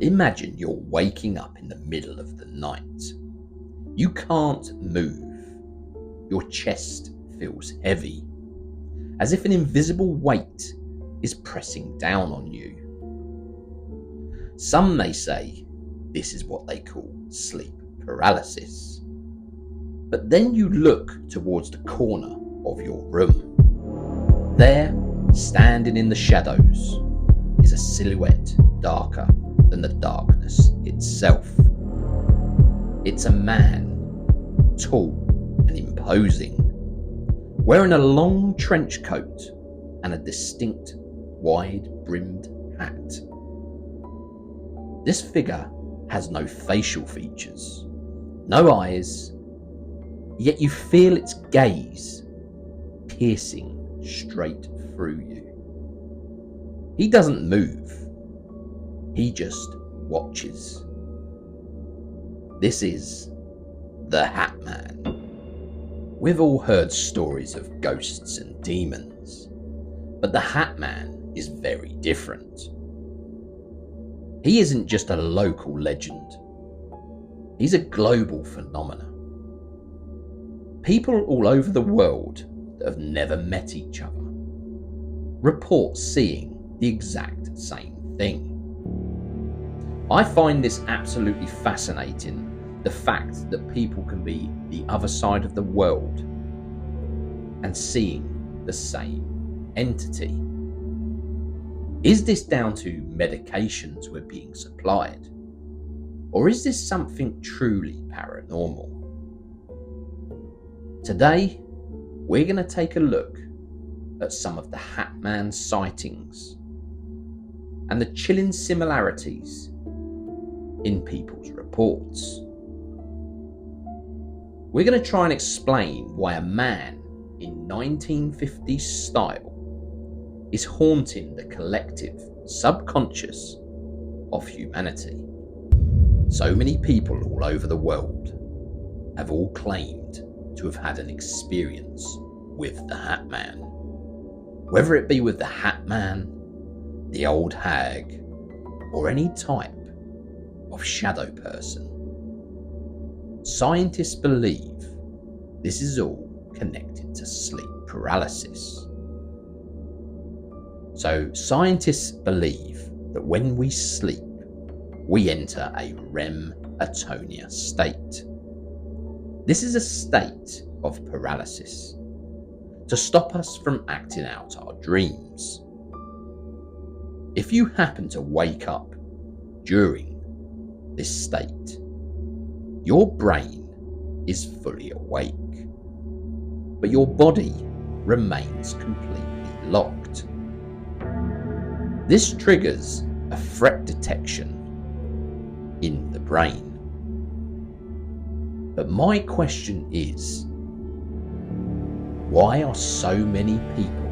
Imagine you're waking up in the middle of the night. You can't move. Your chest feels heavy, as if an invisible weight is pressing down on you. Some may say this is what they call sleep paralysis. But then you look towards the corner of your room. There, standing in the shadows, is a silhouette darker than the darkness itself. It's a man, tall and imposing, wearing a long trench coat and a distinct wide-brimmed hat. This figure has no facial features, no eyes, yet you feel its gaze piercing straight through you. He doesn't move, he just watches. This is the Hat Man. We've all heard stories of ghosts and demons, but the Hat Man is very different. He isn't just a local legend, he's a global phenomenon. People all over the world that have never met each other report seeing the exact same thing. I find this absolutely fascinating, the fact that people can be the other side of the world and seeing the same entity. Is this down to medications we're being supplied? Or is this something truly paranormal? Today, we're going to take a look at some of the Hat Man sightings and the chilling similarities in people's reports. We're going to try and explain why a man in 1950s style is haunting the collective subconscious of humanity. So many people all over the world have all claimed to have had an experience with the Hat Man. Whether it be with the Hat Man, the old hag, or any type of shadow person. Scientists believe this is all connected to sleep paralysis. So scientists believe that when we sleep, we enter a REM atonia state. This is a state of paralysis to stop us from acting out our dreams. If you happen to wake up during this state, your brain is fully awake, but your body remains completely locked. This triggers a threat detection in the brain. But my question is, why are so many people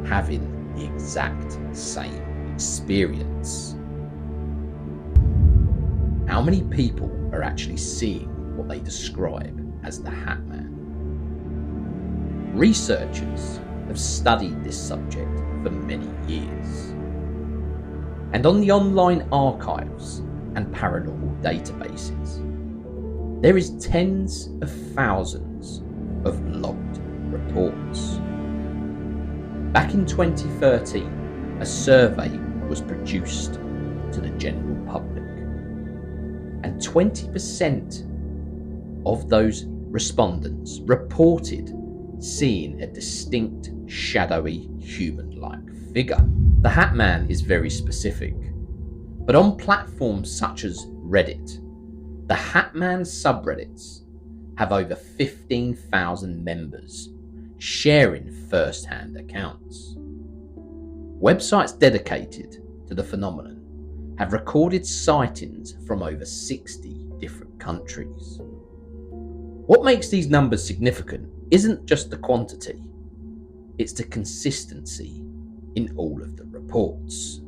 having the exact same experience? How many people are actually seeing what they describe as the Hat Man? Researchers have studied this subject for many years. And on the online archives and paranormal databases, there is tens of thousands of logged reports. Back in 2013, a survey was produced to the general public, and 20% of those respondents reported seeing a distinct, shadowy, human-like figure. The Hat Man is very specific, but on platforms such as Reddit, the Hat Man subreddits have over 15,000 members sharing first-hand accounts. Websites dedicated to the phenomenon have recorded sightings from over 60 different countries. What makes these numbers significant isn't just the quantity, it's the consistency in all of the reports.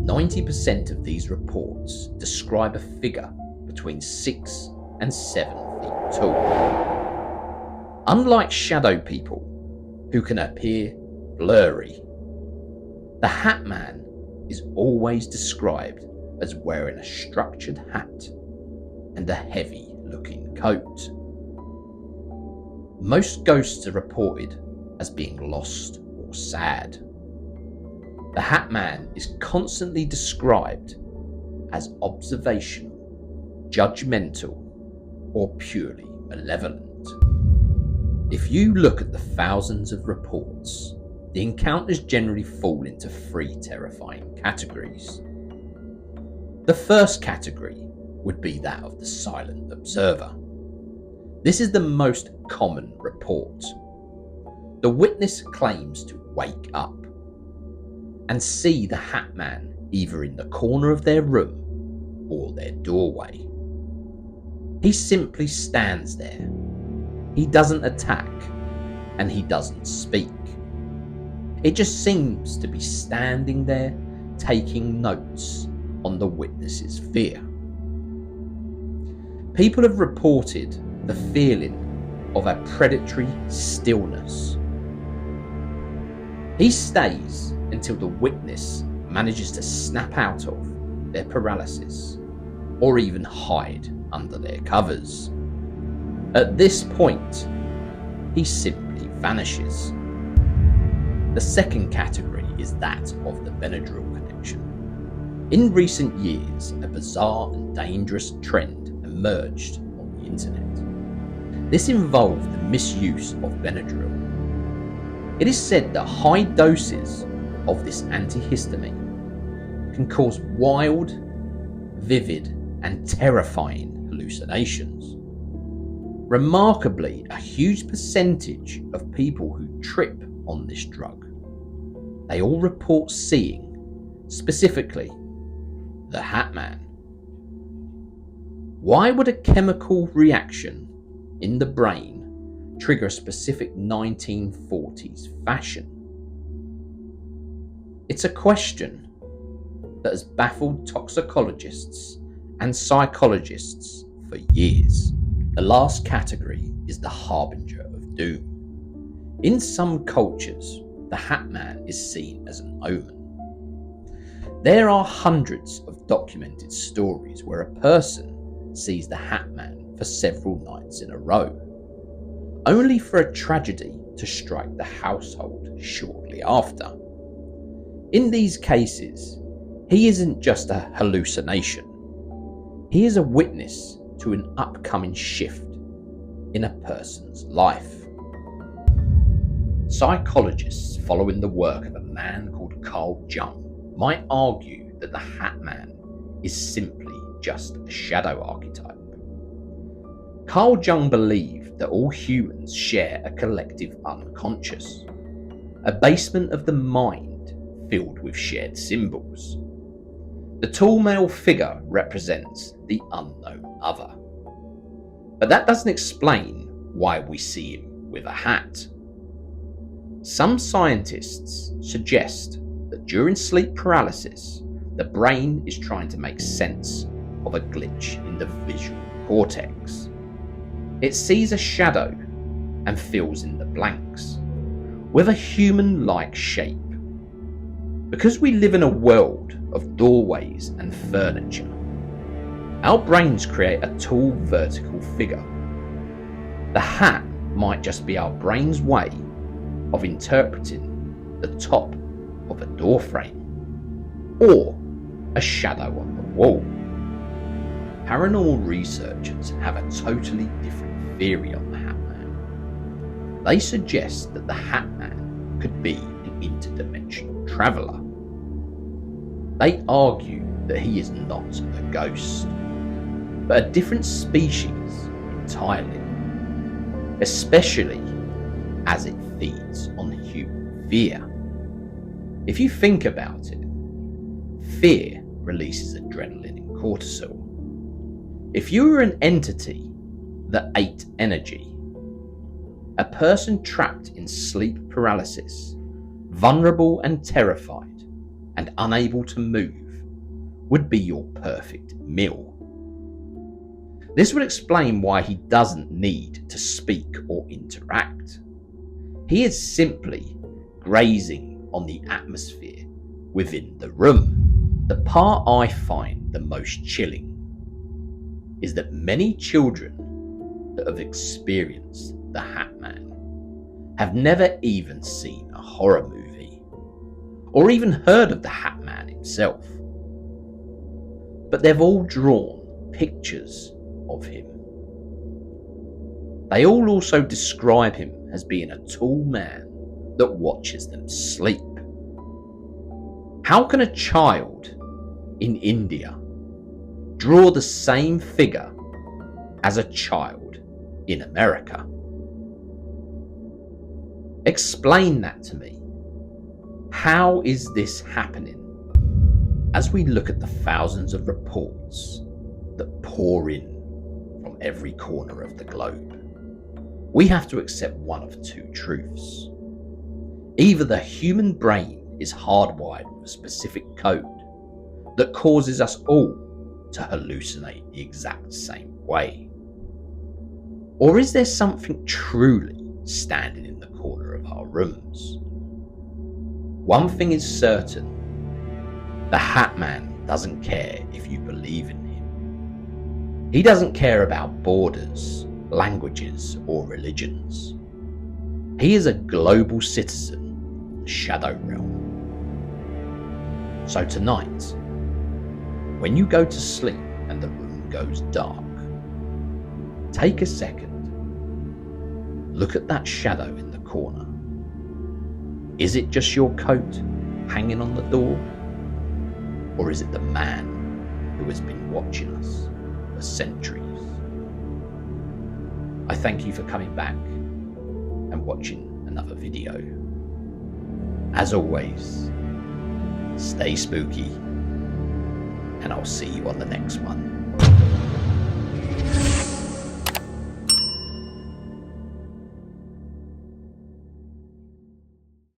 90% of these reports describe a figure between 6 and 7 feet tall. Unlike shadow people, who can appear blurry, the Hat Man is always described as wearing a structured hat and a heavy-looking coat. Most ghosts are reported as being lost or sad. The Hat Man is constantly described as observational, judgmental, or purely malevolent. If you look at the thousands of reports, the encounters generally fall into three terrifying categories. The first category would be that of the silent observer. This is the most common report. The witness claims to wake up and see the Hat Man either in the corner of their room or their doorway. He simply stands there. He doesn't attack and he doesn't speak. It just seems to be standing there taking notes on the witness's fear. People have reported the feeling of a predatory stillness. He stays until the witness manages to snap out of their paralysis or even hide under their covers. At this point, he simply vanishes. The second category is that of the Benadryl connection. In recent years, a bizarre and dangerous trend emerged on the internet. This involved the misuse of Benadryl. It is said that high doses of this antihistamine can cause wild, vivid, and terrifying hallucinations. Remarkably, a huge percentage of people who trip on this drug, they all report seeing, specifically, the Hat Man. Why would a chemical reaction in the brain trigger a specific 1940s fashion? It's a question that has baffled toxicologists and psychologists for years. The last category is the harbinger of doom. In some cultures, the Hat Man is seen as an omen. There are hundreds of documented stories where a person sees the Hat Man for several nights in a row, only for a tragedy to strike the household shortly after. In these cases, he isn't just a hallucination. He is a witness to an upcoming shift in a person's life. Psychologists following the work of a man called Carl Jung might argue that the Hat Man is simply just a shadow archetype. Carl Jung believed that all humans share a collective unconscious, a basement of the mind filled with shared symbols. The tall male figure represents the unknown other. But that doesn't explain why we see him with a hat. Some scientists suggest that during sleep paralysis, the brain is trying to make sense of a glitch in the visual cortex. It sees a shadow and fills in the blanks with a human-like shape. Because we live in a world of doorways and furniture, our brains create a tall vertical figure. The hat might just be our brain's way of interpreting the top of a door frame or a shadow on the wall. Paranormal researchers have a totally different theory on the Hat Man. They suggest that the Hat Man could be an interdimensional traveller. They argue that he is not a ghost, but a different species entirely, especially as it feeds on human fear. If you think about it, fear releases adrenaline and cortisol. If you were an entity that ate energy, a person trapped in sleep paralysis, vulnerable and terrified, and unable to move, would be your perfect meal. This would explain why he doesn't need to speak or interact. He is simply grazing on the atmosphere within the room. The part I find the most chilling is that many children that have experienced the Hat Man have never even seen a horror movie or even heard of the Hat Man himself. But they've all drawn pictures of him. They all also describe him as being a tall man that watches them sleep. How can a child in India draw the same figure as a child in America? Explain that to me. How is this happening? As we look at the thousands of reports that pour in from every corner of the globe, we have to accept one of two truths. Either the human brain is hardwired with a specific code that causes us all to hallucinate the exact same way, or is there something truly standing in the corner of our rooms? One thing is certain: the Hat Man doesn't care if you believe in him. He doesn't care about borders, languages, or religions. He is a global citizen of the shadow realm. So tonight, when you go to sleep and the room goes dark, take a second. Look at that shadow in the corner. Is it just your coat hanging on the door? Or is it the man who has been watching us for centuries? I thank you for coming back and watching another video. As always, stay spooky, and I'll see you on the next one.